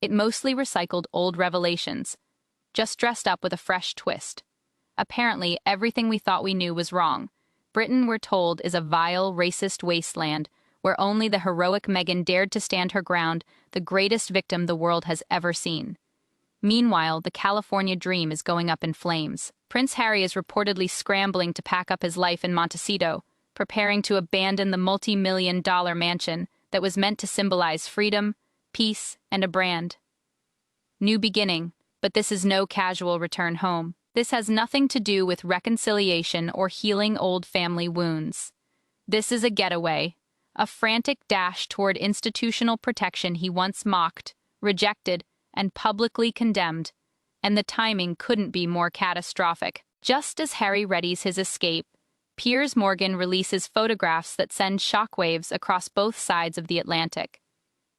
It mostly recycled old revelations, just dressed up with a fresh twist. Apparently, everything we thought we knew was wrong. Britain, we're told, is a vile, racist wasteland where only the heroic Meghan dared to stand her ground, the greatest victim the world has ever seen. Meanwhile, the California dream is going up in flames. Prince Harry is reportedly scrambling to pack up his life in Montecito, preparing to abandon the multi-million-dollar mansion that was meant to symbolize freedom, peace, and a brand. New beginning, but this is no casual return home. This has nothing to do with reconciliation or healing old family wounds. This is a getaway, a frantic dash toward institutional protection he once mocked, rejected, and publicly condemned, and the timing couldn't be more catastrophic. Just as Harry readies his escape, Piers Morgan releases photographs that send shockwaves across both sides of the Atlantic.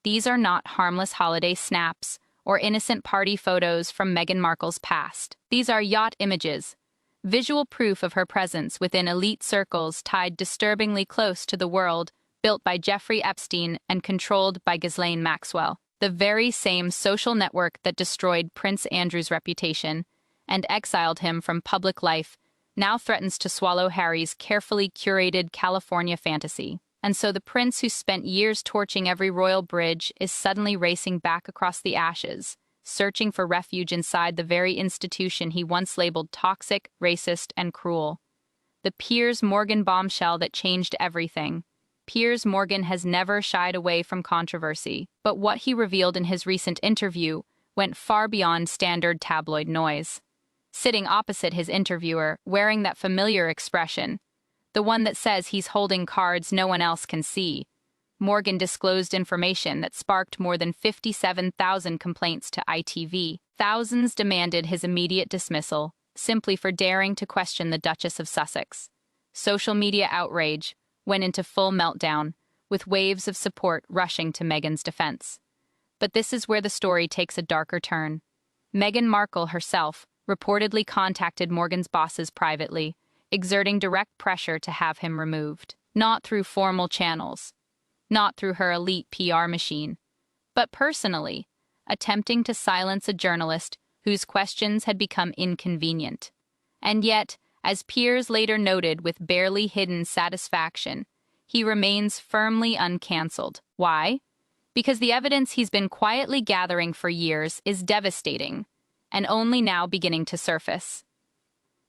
These are not harmless holiday snaps or innocent party photos from Meghan Markle's past. These are yacht images, visual proof of her presence within elite circles tied disturbingly close to the world built by Jeffrey Epstein and controlled by Ghislaine Maxwell, the very same social network that destroyed Prince Andrew's reputation and exiled him from public life now threatens to swallow Harry's carefully curated California fantasy. And so the prince who spent years torching every royal bridge is suddenly racing back across the ashes, searching for refuge inside the very institution he once labeled toxic, racist, and cruel. The Piers Morgan bombshell that changed everything. Piers Morgan has never shied away from controversy, but what he revealed in his recent interview went far beyond standard tabloid noise. Sitting opposite his interviewer, wearing that familiar expression, the one that says he's holding cards no one else can see, Morgan disclosed information that sparked more than 57,000 complaints to ITV. Thousands demanded his immediate dismissal, simply for daring to question the Duchess of Sussex. Social media outrage went into full meltdown, with waves of support rushing to Meghan's defense. But this is where the story takes a darker turn. Meghan Markle herself reportedly contacted Morgan's bosses privately, exerting direct pressure to have him removed. Not through formal channels, not through her elite PR machine, but personally, attempting to silence a journalist whose questions had become inconvenient. And yet, as Piers later noted with barely hidden satisfaction, he remains firmly uncancelled. Why? Because the evidence he's been quietly gathering for years is devastating, and only now beginning to surface.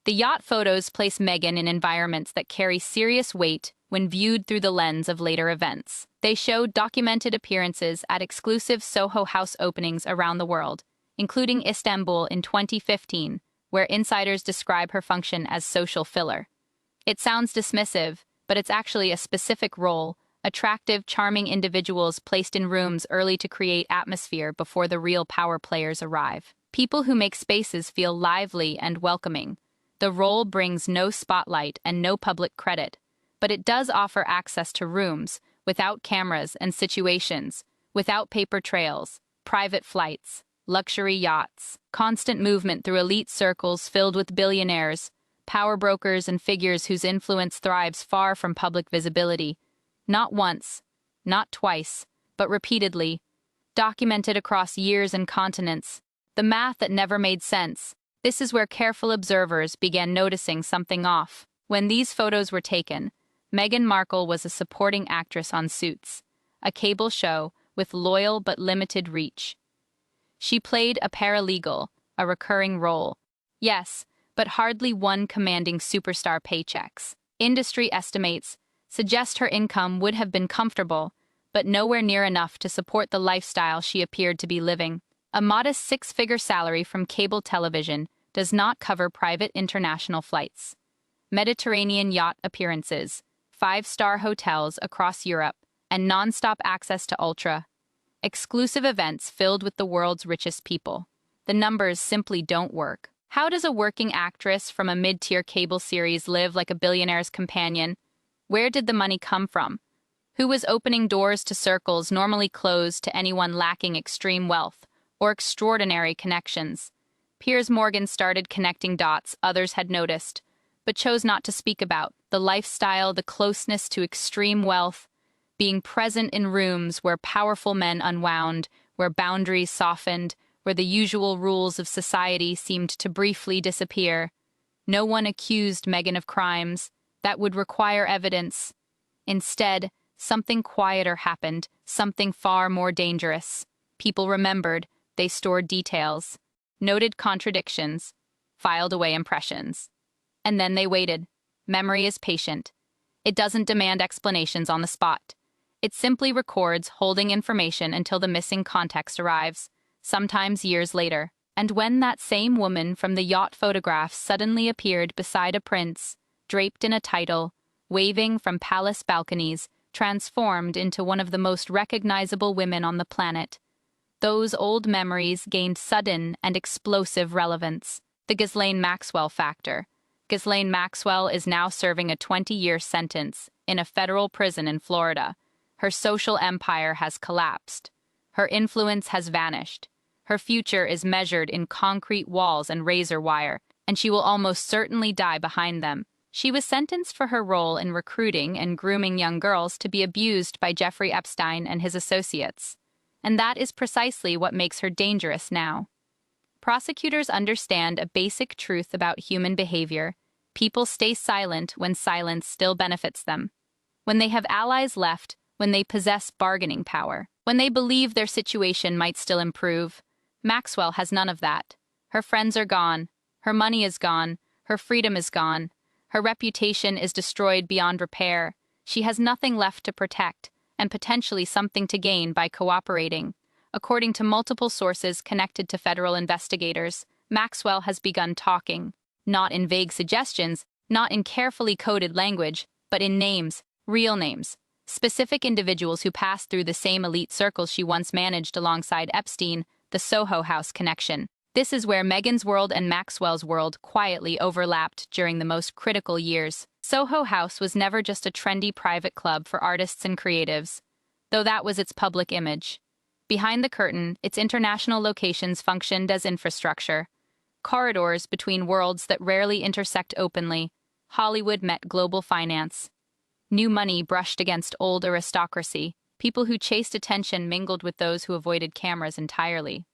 The yacht photos place Meghan in environments that carry serious weight when viewed through the lens of later events. They show documented appearances at exclusive Soho House openings around the world, including Istanbul in 2015, where insiders describe her function as social filler. It sounds dismissive, but it's actually a specific role, attractive, charming individuals placed in rooms early to create atmosphere before the real power players arrive. People who make spaces feel lively and welcoming. The role brings no spotlight and no public credit, but it does offer access to rooms without cameras and situations, without paper trails, private flights, luxury yachts, constant movement through elite circles filled with billionaires, power brokers and figures whose influence thrives far from public visibility. Not once, not twice, but repeatedly, documented across years and continents. The math that never made sense. This is where careful observers began noticing something off. When these photos were taken, Meghan Markle was a supporting actress on Suits, a cable show with loyal but limited reach. She played a paralegal, a recurring role. Yes, but hardly one commanding superstar paychecks. Industry estimates suggest her income would have been comfortable, but nowhere near enough to support the lifestyle she appeared to be living. A modest six-figure salary from cable television does not cover private international flights, Mediterranean yacht appearances, five-star hotels across Europe, and non-stop access to exclusive events filled with the world's richest people. The numbers simply don't work. How does a working actress from a mid-tier cable series live like a billionaire's companion? Where did the money come from? Who was opening doors to circles normally closed to anyone lacking extreme wealth or extraordinary connections? Piers Morgan started connecting dots others had noticed, but chose not to speak about: the lifestyle, the closeness to extreme wealth, being present in rooms where powerful men unwound, where boundaries softened, where the usual rules of society seemed to briefly disappear. No one accused Meghan of crimes that would require evidence. Instead, something quieter happened, something far more dangerous. People remembered, they stored details, noted contradictions, filed away impressions. And then they waited. Memory is patient. It doesn't demand explanations on the spot. It simply records, holding information until the missing context arrives, sometimes years later. And when that same woman from the yacht photograph suddenly appeared beside a prince, draped in a title, waving from palace balconies, transformed into one of the most recognizable women on the planet, those old memories gained sudden and explosive relevance. The Ghislaine Maxwell factor. Ghislaine Maxwell is now serving a 20-year sentence in a federal prison in Florida. Her social empire has collapsed. Her influence has vanished. Her future is measured in concrete walls and razor wire, and she will almost certainly die behind them. She was sentenced for her role in recruiting and grooming young girls to be abused by Jeffrey Epstein and his associates. And that is precisely what makes her dangerous now. Prosecutors understand a basic truth about human behavior. People stay silent when silence still benefits them. When they have allies left, when they possess bargaining power, when they believe their situation might still improve. Maxwell has none of that. Her friends are gone. Her money is gone. Her freedom is gone. Her reputation is destroyed beyond repair. She has nothing left to protect, and potentially something to gain by cooperating. According to multiple sources connected to federal investigators, Maxwell has begun talking, not in vague suggestions, not in carefully coded language, but in names, real names, specific individuals who passed through the same elite circles she once managed alongside Epstein, the Soho House connection. This is where Meghan's world and Maxwell's world quietly overlapped during the most critical years. Soho House was never just a trendy private club for artists and creatives, though that was its public image. Behind the curtain, its international locations functioned as infrastructure. Corridors between worlds that rarely intersect openly. Hollywood met global finance. New money brushed against old aristocracy. People who chased attention mingled with those who avoided cameras entirely.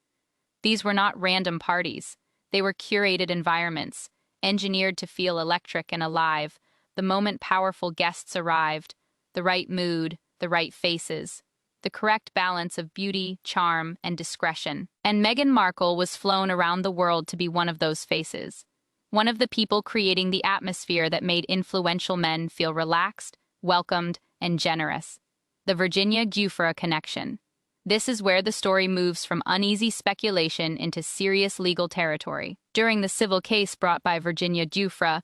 These were not random parties. They were curated environments, engineered to feel electric and alive, the moment powerful guests arrived, the right mood, the right faces, the correct balance of beauty, charm, and discretion. And Meghan Markle was flown around the world to be one of those faces, one of the people creating the atmosphere that made influential men feel relaxed, welcomed, and generous. The Virginia Giuffre connection. This is where the story moves from uneasy speculation into serious legal territory. During the civil case brought by Virginia Giuffre,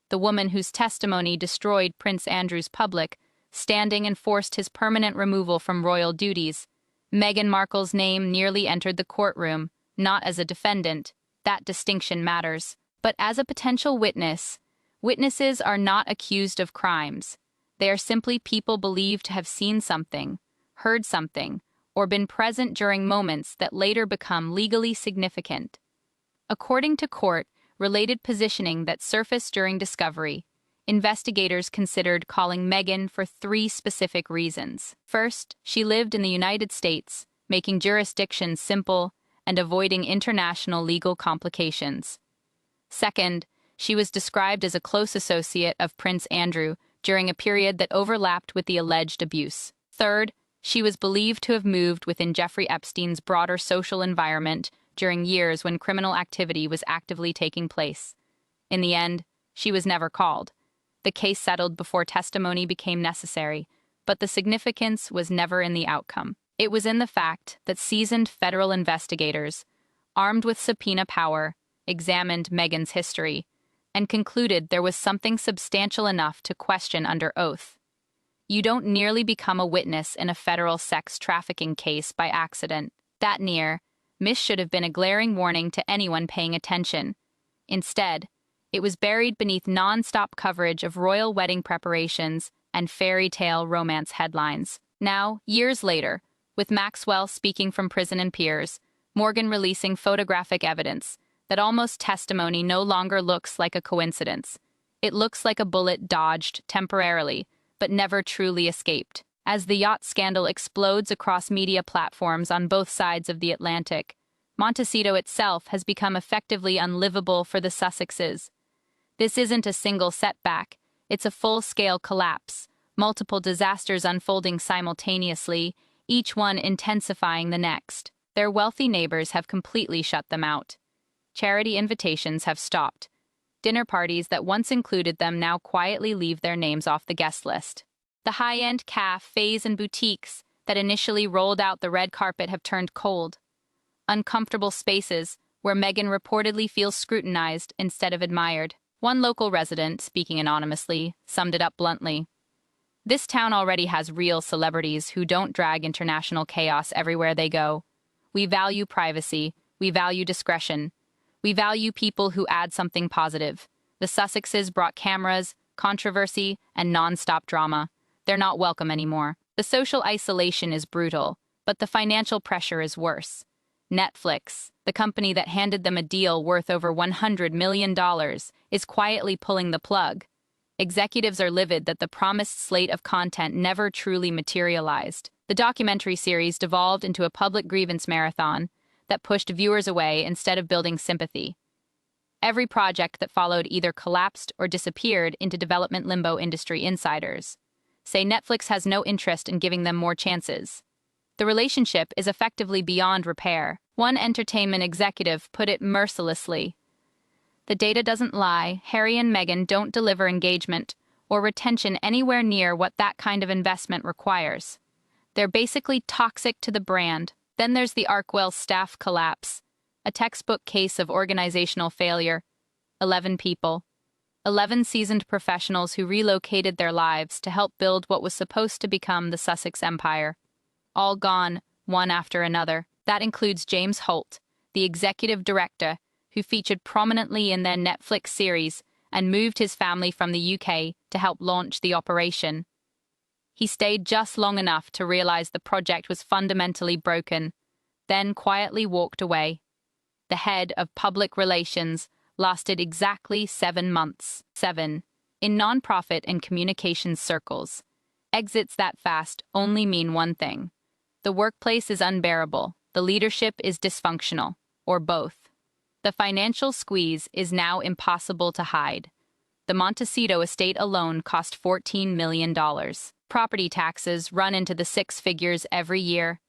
the woman whose testimony destroyed Prince Andrew's public standing and forced his permanent removal from royal duties, Meghan Markle's name nearly entered the courtroom, not as a defendant, that distinction matters, but as a potential witness. Witnesses are not accused of crimes. They are simply people believed to have seen something, heard something, or been present during moments that later become legally significant. According to court, related positioning that surfaced during discovery, investigators considered calling Meghan for 3 specific reasons. First, she lived in the United States, making jurisdiction simple and avoiding international legal complications. Second, she was described as a close associate of Prince Andrew during a period that overlapped with the alleged abuse. Third, she was believed to have moved within Jeffrey Epstein's broader social environment during years when criminal activity was actively taking place. In the end, she was never called. The case settled before testimony became necessary, but the significance was never in the outcome. It was in the fact that seasoned federal investigators, armed with subpoena power, examined Meghan's history, and concluded there was something substantial enough to question under oath. You don't nearly become a witness in a federal sex trafficking case by accident. That miss should have been a glaring warning to anyone paying attention. Instead, it was buried beneath non-stop coverage of royal wedding preparations and fairy tale romance headlines. Now, years later, with Maxwell speaking from prison and Piers Morgan releasing photographic evidence, that almost testimony no longer looks like a coincidence. It looks like a bullet dodged temporarily, but never truly escaped. As the yacht scandal explodes across media platforms on both sides of the Atlantic, Montecito itself has become effectively unlivable for the Sussexes. This isn't a single setback, it's a full-scale collapse, multiple disasters unfolding simultaneously, each one intensifying the next. Their wealthy neighbors have completely shut them out. Charity invitations have stopped. Dinner parties that once included them now quietly leave their names off the guest list. The high-end cafes and boutiques that initially rolled out the red carpet have turned cold. Uncomfortable spaces where Meghan reportedly feels scrutinized instead of admired. One local resident, speaking anonymously, summed it up bluntly. This town already has real celebrities who don't drag international chaos everywhere they go. We value privacy. We value discretion. We value people who add something positive. The Sussexes brought cameras, controversy, and non-stop drama. They're not welcome anymore. The social isolation is brutal, but the financial pressure is worse. Netflix, the company that handed them a deal worth over $100 million, is quietly pulling the plug. Executives are livid that the promised slate of content never truly materialized. The documentary series devolved into a public grievance marathon that pushed viewers away instead of building sympathy. Every project that followed either collapsed or disappeared into development limbo. Industry insiders say Netflix has no interest in giving them more chances. The relationship is effectively beyond repair. One entertainment executive put it mercilessly. The data doesn't lie. Harry and Meghan don't deliver engagement or retention anywhere near what that kind of investment requires. They're basically toxic to the brand. Then there's the Arkwell staff collapse, a textbook case of organizational failure. 11 people. 11 seasoned professionals who relocated their lives to help build what was supposed to become the Sussex empire. All gone, one after another. That includes James Holt, the executive director, who featured prominently in their Netflix series and moved his family from the UK to help launch the operation. He stayed just long enough to realize the project was fundamentally broken, then quietly walked away. The head of public relations lasted exactly 7 months. 7. In nonprofit and communications circles, exits that fast only mean one thing. The workplace is unbearable, the leadership is dysfunctional, or both. The financial squeeze is now impossible to hide. The Montecito estate alone cost $14 million. Property taxes run into the 6 figures every year.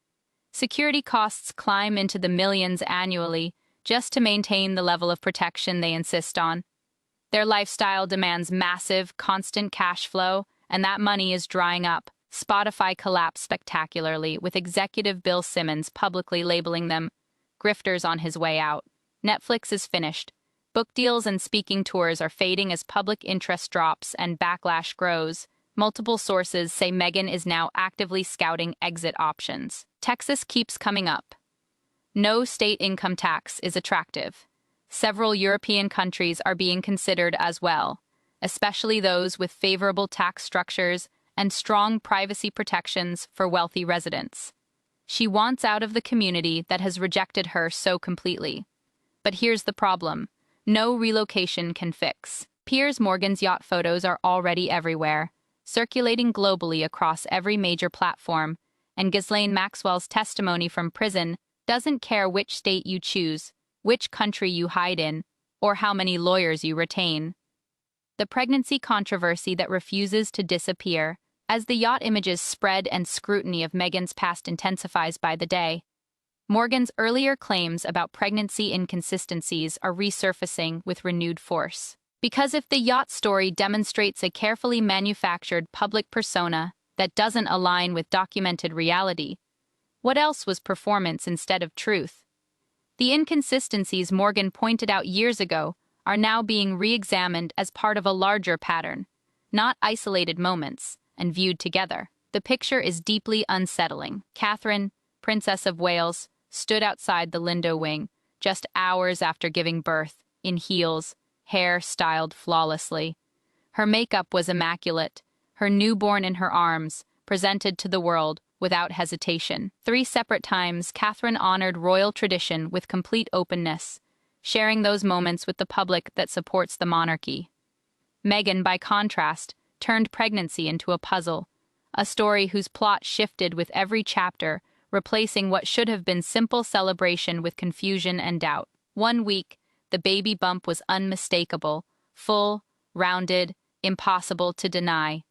Security costs climb into the millions annually just to maintain the level of protection they insist on. Their lifestyle demands massive, constant cash flow, and that money is drying up. Spotify collapsed spectacularly, with executive Bill Simmons publicly labeling them grifters on his way out. Netflix is finished. Book deals and speaking tours are fading as public interest drops and backlash grows. Multiple sources say Meghan is now actively scouting exit options. Texas keeps coming up. No state income tax is attractive. Several European countries are being considered as well, especially those with favorable tax structures and strong privacy protections for wealthy residents. She wants out of the community that has rejected her so completely. But here's the problem. No relocation can fix. Piers Morgan's yacht photos are already everywhere, circulating globally across every major platform, and Ghislaine Maxwell's testimony from prison doesn't care which state you choose, which country you hide in, or how many lawyers you retain. The pregnancy controversy that refuses to disappear. As the yacht images spread and scrutiny of Meghan's past intensifies by the day, Morgan's earlier claims about pregnancy inconsistencies are resurfacing with renewed force. Because if the yacht story demonstrates a carefully manufactured public persona that doesn't align with documented reality, what else was performance instead of truth? The inconsistencies Morgan pointed out years ago are now being re-examined as part of a larger pattern, not isolated moments, and viewed together. The picture is deeply unsettling. Catherine, Princess of Wales, stood outside the Lindo wing just hours after giving birth, in heels, hair styled flawlessly. Her makeup was immaculate, her newborn in her arms, presented to the world without hesitation. 3 separate times, Catherine honored royal tradition with complete openness, sharing those moments with the public that supports the monarchy. Meghan, by contrast, turned pregnancy into a puzzle, a story whose plot shifted with every chapter, replacing what should have been simple celebration with confusion and doubt. One week, the baby bump was unmistakable, full, rounded, impossible to deny.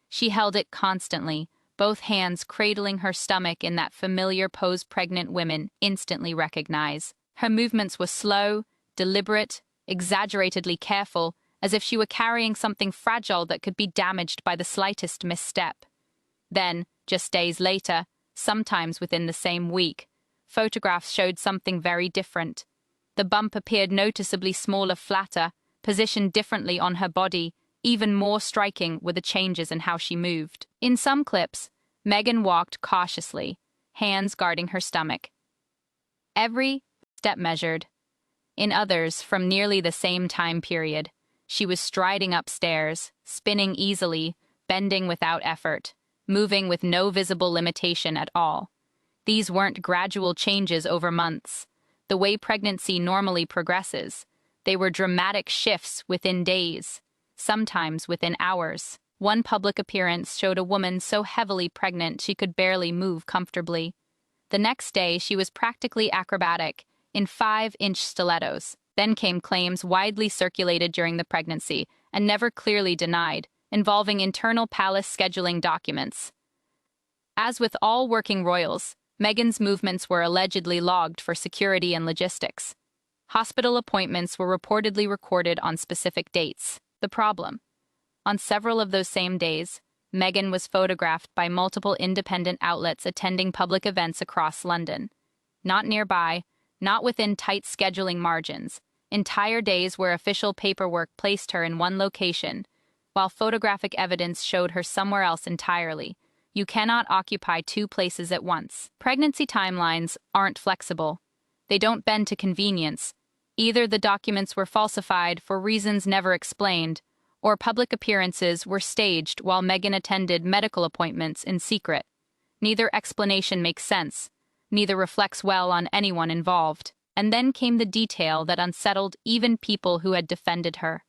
She held it constantly, both hands cradling her stomach in that familiar pose pregnant women instantly recognize. Her movements were slow, deliberate, exaggeratedly careful, as if she were carrying something fragile that could be damaged by the slightest misstep. Then, just days later, sometimes within the same week, photographs showed something very different. The bump appeared noticeably smaller, flatter, positioned differently on her body. Even more striking were the changes in how she moved. In some clips, Meghan walked cautiously, hands guarding her stomach. Every step measured. In others, from nearly the same time period, she was striding upstairs, spinning easily, bending without effort, moving with no visible limitation at all. These weren't gradual changes over months, the way pregnancy normally progresses. They were dramatic shifts within days, sometimes within hours. One public appearance showed a woman so heavily pregnant she could barely move comfortably. The next day, she was practically acrobatic, in 5-inch stilettos. Then came claims widely circulated during the pregnancy, and never clearly denied, involving internal palace scheduling documents. As with all working royals, Meghan's movements were allegedly logged for security and logistics. Hospital appointments were reportedly recorded on specific dates. The problem: on several of those same days, Meghan was photographed by multiple independent outlets attending public events across London. Not nearby, not within tight scheduling margins, entire days where official paperwork placed her in one location, while photographic evidence showed her somewhere else entirely. You cannot occupy two places at once. Pregnancy timelines aren't flexible. They don't bend to convenience. Either the documents were falsified for reasons never explained, or public appearances were staged while Meghan attended medical appointments in secret. Neither explanation makes sense. Neither reflects well on anyone involved. And then came the detail that unsettled even people who had defended her: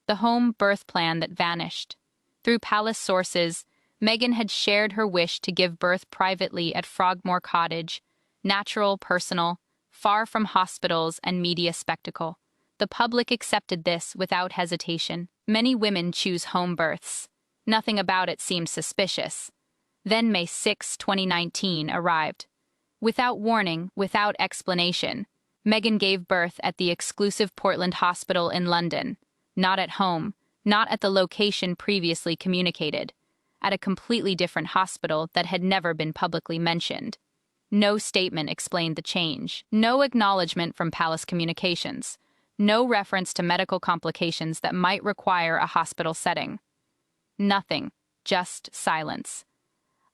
the home birth plan that vanished. Through palace sources, Meghan had shared her wish to give birth privately at Frogmore Cottage, natural, personal, far from hospitals and media spectacle. The public accepted this without hesitation. Many women choose home births. Nothing about it seemed suspicious. Then May 6, 2019 arrived. Without warning, without explanation, Meghan gave birth at the exclusive Portland Hospital in London. Not at home, not at the location previously communicated. At a completely different hospital that had never been publicly mentioned. No statement explained the change. No acknowledgement from palace communications. No reference to medical complications that might require a hospital setting. Nothing, just silence.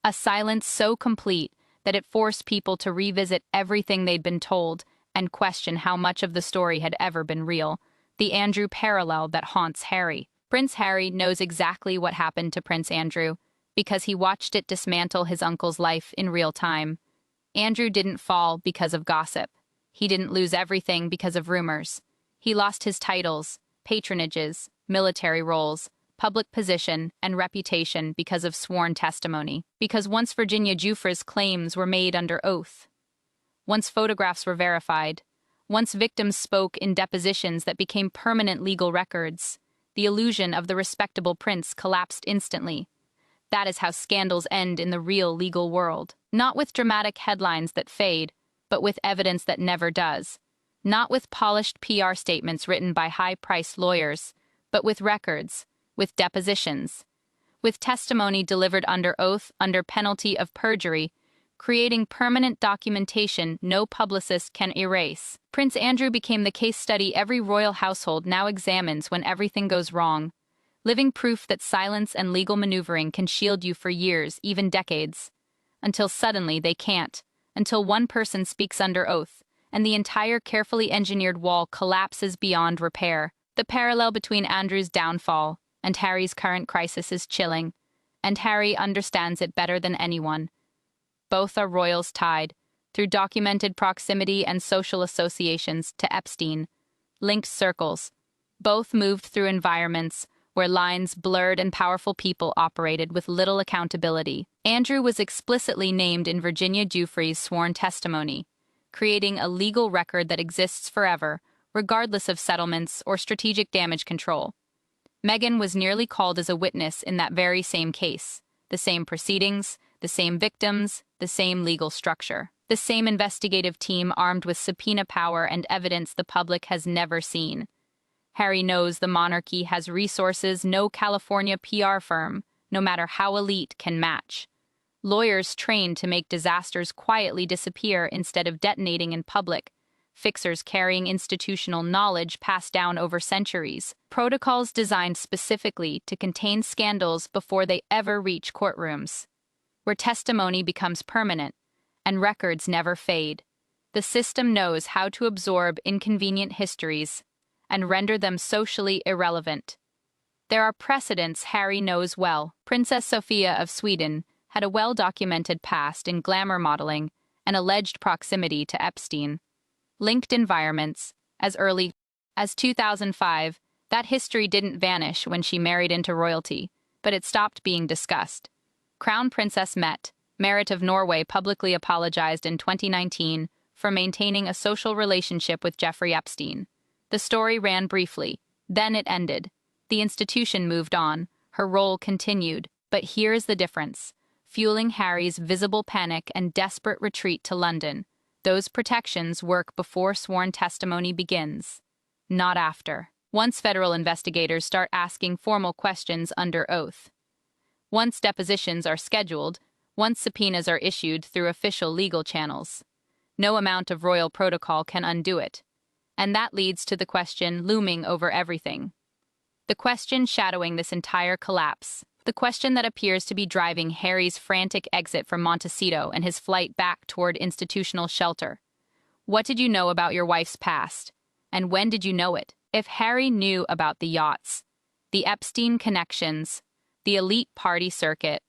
A silence so complete that it forced people to revisit everything they'd been told and question how much of the story had ever been real. The Andrew parallel that haunts Harry. Prince Harry knows exactly what happened to Prince Andrew because he watched it dismantle his uncle's life in real time. Andrew didn't fall because of gossip. He didn't lose everything because of rumors. He lost his titles, patronages, military roles, public position, and reputation because of sworn testimony. Because once Virginia Giuffre's claims were made under oath, once photographs were verified, once victims spoke in depositions that became permanent legal records, the illusion of the respectable prince collapsed instantly. That is how scandals end in the real legal world. Not with dramatic headlines that fade, but with evidence that never does. Not with polished PR statements written by high-priced lawyers, but with records, with depositions, with testimony delivered under oath under penalty of perjury, creating permanent documentation no publicist can erase. Prince Andrew became the case study every royal household now examines when everything goes wrong. Living proof that silence and legal maneuvering can shield you for years, even decades. Until suddenly they can't. Until one person speaks under oath, and the entire carefully engineered wall collapses beyond repair. The parallel between Andrew's downfall and Harry's current crisis is chilling, and Harry understands it better than anyone. Both are royals tied, through documented proximity and social associations, to Epstein. Linked circles. Both moved through environments where lines blurred and powerful people operated with little accountability. Andrew was explicitly named in Virginia Giuffre's sworn testimony, creating a legal record that exists forever, regardless of settlements or strategic damage control. Meghan was nearly called as a witness in that very same case. The same proceedings, the same victims, the same legal structure. The same investigative team armed with subpoena power and evidence the public has never seen. Harry knows the monarchy has resources no California PR firm, no matter how elite, can match. Lawyers trained to make disasters quietly disappear instead of detonating in public. Fixers carrying institutional knowledge passed down over centuries. Protocols designed specifically to contain scandals before they ever reach courtrooms, where testimony becomes permanent and records never fade. The system knows how to absorb inconvenient histories and render them socially irrelevant. There are precedents Harry knows well. Princess Sophia of Sweden had a well-documented past in glamour modeling and alleged proximity to Epstein. Linked environments, as early as 2005, that history didn't vanish when she married into royalty, but it stopped being discussed. Crown Princess Merit of Norway publicly apologized in 2019 for maintaining a social relationship with Jeffrey Epstein. The story ran briefly, then it ended. The institution moved on, her role continued, but here's the difference. Fueling Harry's visible panic and desperate retreat to London, those protections work before sworn testimony begins, not after. Once federal investigators start asking formal questions under oath. Once depositions are scheduled, once subpoenas are issued through official legal channels. No amount of royal protocol can undo it. And that leads to the question looming over everything. The question shadowing this entire collapse. The question that appears to be driving Harry's frantic exit from Montecito and his flight back toward institutional shelter. What did you know about your wife's past? And when did you know it? If Harry knew about the yachts, the Epstein connections, the elite party circuit,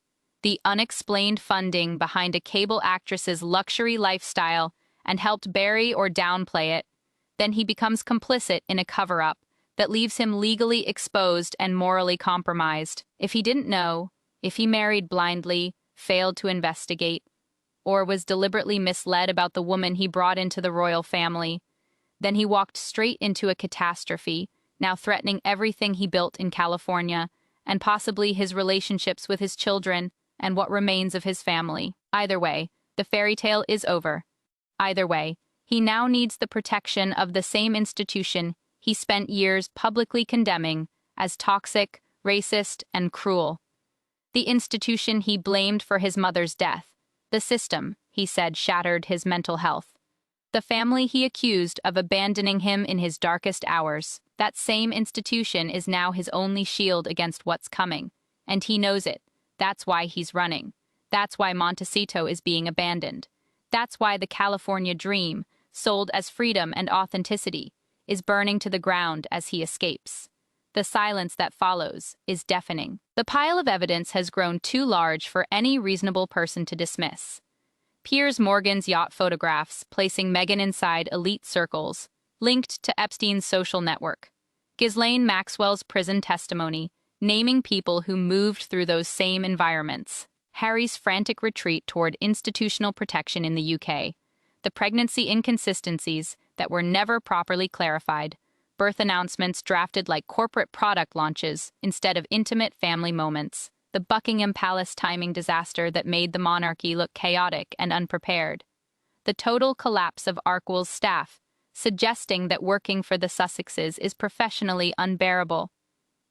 the unexplained funding behind a cable actress's luxury lifestyle, and helped bury or downplay it, then he becomes complicit in a cover-up that leaves him legally exposed and morally compromised. If he didn't know, if he married blindly, failed to investigate, or was deliberately misled about the woman he brought into the royal family, then he walked straight into a catastrophe, now threatening everything he built in California, and possibly his relationships with his children and what remains of his family. Either way, the fairy tale is over. Either way, he now needs the protection of the same institution he spent years publicly condemning as toxic, racist, and cruel. The institution he blamed for his mother's death. The system, he said, shattered his mental health. The family he accused of abandoning him in his darkest hours. That same institution is now his only shield against what's coming, and he knows it. That's why he's running. That's why Montecito is being abandoned. That's why the California dream, sold as freedom and authenticity, is burning to the ground as he escapes. The silence that follows is deafening. The pile of evidence has grown too large for any reasonable person to dismiss. Piers Morgan's yacht photographs placing Meghan inside elite circles, linked to Epstein's social network. Ghislaine Maxwell's prison testimony, naming people who moved through those same environments. Harry's frantic retreat toward institutional protection in the UK. The pregnancy inconsistencies that were never properly clarified. Birth announcements drafted like corporate product launches instead of intimate family moments. The Buckingham Palace timing disaster that made the monarchy look chaotic and unprepared. The total collapse of Arkell's staff, suggesting that working for the Sussexes is professionally unbearable.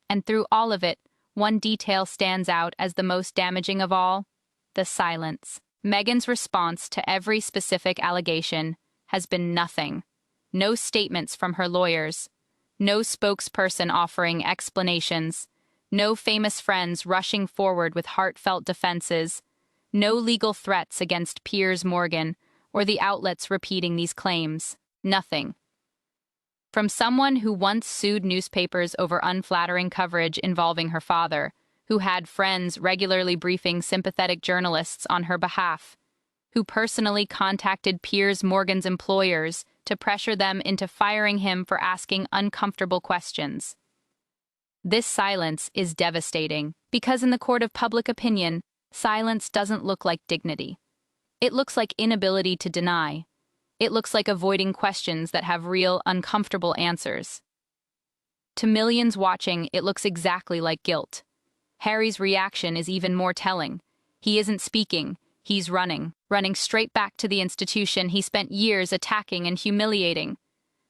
And through all of it, one detail stands out as the most damaging of all: the silence. Meghan's response to every specific allegation has been nothing. No statements from her lawyers, no spokesperson offering explanations, no famous friends rushing forward with heartfelt defenses, no legal threats against Piers Morgan or the outlets repeating these claims. Nothing. From someone who once sued newspapers over unflattering coverage involving her father, who had friends regularly briefing sympathetic journalists on her behalf, who personally contacted Piers Morgan's employers to pressure them into firing him for asking uncomfortable questions. This silence is devastating, because in the court of public opinion, silence doesn't look like dignity. It looks like inability to deny. It looks like avoiding questions that have real, uncomfortable answers. To millions watching, it looks exactly like guilt. Harry's reaction is even more telling. He isn't speaking, he's running straight back to the institution he spent years attacking and humiliating.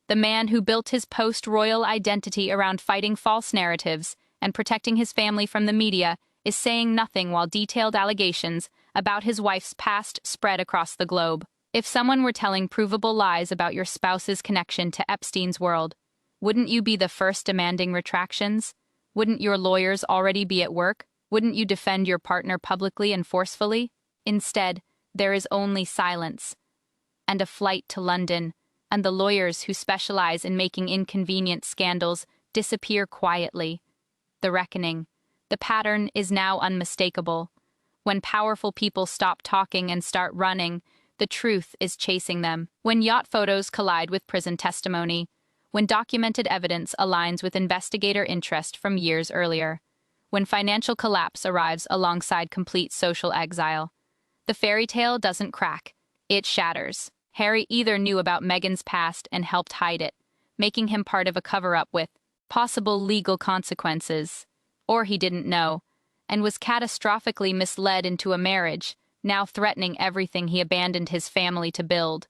The man who built his post-royal identity around fighting false narratives and protecting his family from the media is saying nothing while detailed allegations about his wife's past spread across the globe. If someone were telling provable lies about your spouse's connection to Epstein's world, wouldn't you be the first demanding retractions? Wouldn't your lawyers already be at work? Wouldn't you defend your partner publicly and forcefully? Instead, there is only silence, and a flight to London, and the lawyers who specialize in making inconvenient scandals disappear quietly. The reckoning. The pattern is now unmistakable. When powerful people stop talking and start running, the truth is chasing them. When yacht photos collide with prison testimony, when documented evidence aligns with investigator interest from years earlier, when financial collapse arrives alongside complete social exile, the fairy tale doesn't crack, it shatters. Harry either knew about Meghan's past and helped hide it, making him part of a cover-up with possible legal consequences, or he didn't know, and was catastrophically misled into a marriage, now threatening everything he abandoned his family to build.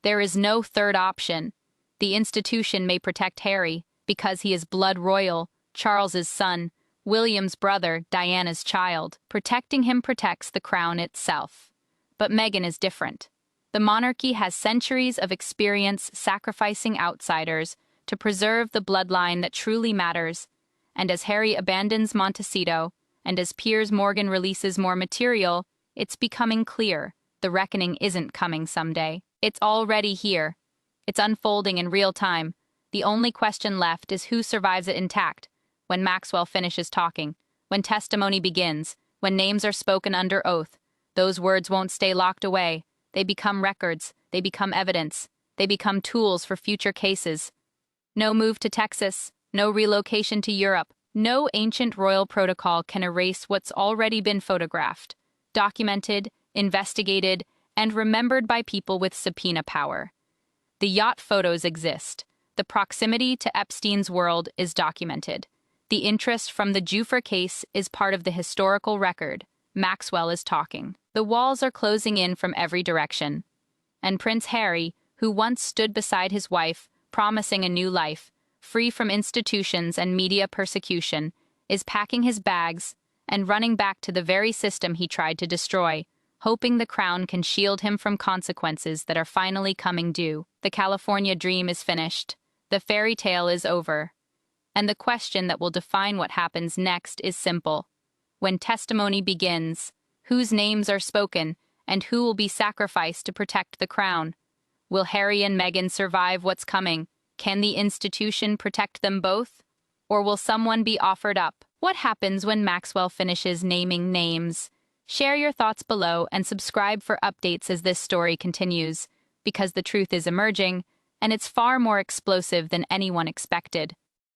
There is no third option. The institution may protect Harry, because he is blood royal, Charles's son, William's brother, Diana's child. Protecting him protects the crown itself. But Meghan is different. The monarchy has centuries of experience sacrificing outsiders to preserve the bloodline that truly matters, and as Harry abandons Montecito, and as Piers Morgan releases more material, it's becoming clear the reckoning isn't coming someday. It's already here. It's unfolding in real time. The only question left is who survives it intact. When Maxwell finishes talking, when testimony begins, when names are spoken under oath, those words won't stay locked away. They become records, they become evidence, they become tools for future cases. No move to Texas, no relocation to Europe, no ancient royal protocol can erase what's already been photographed, documented, investigated, and remembered by people with subpoena power. The yacht photos exist. The proximity to Epstein's world is documented. The interest from the Jufer case is part of the historical record. Maxwell is talking. The walls are closing in from every direction. And Prince Harry, who once stood beside his wife, promising a new life, free from institutions and media persecution, is packing his bags and running back to the very system he tried to destroy, hoping the crown can shield him from consequences that are finally coming due. The California dream is finished. The fairy tale is over. And the question that will define what happens next is simple. When testimony begins, whose names are spoken, and who will be sacrificed to protect the crown? Will Harry and Meghan survive what's coming? Can the institution protect them both? Or will someone be offered up? What happens when Maxwell finishes naming names? Share your thoughts below and subscribe for updates as this story continues, because the truth is emerging, and it's far more explosive than anyone expected.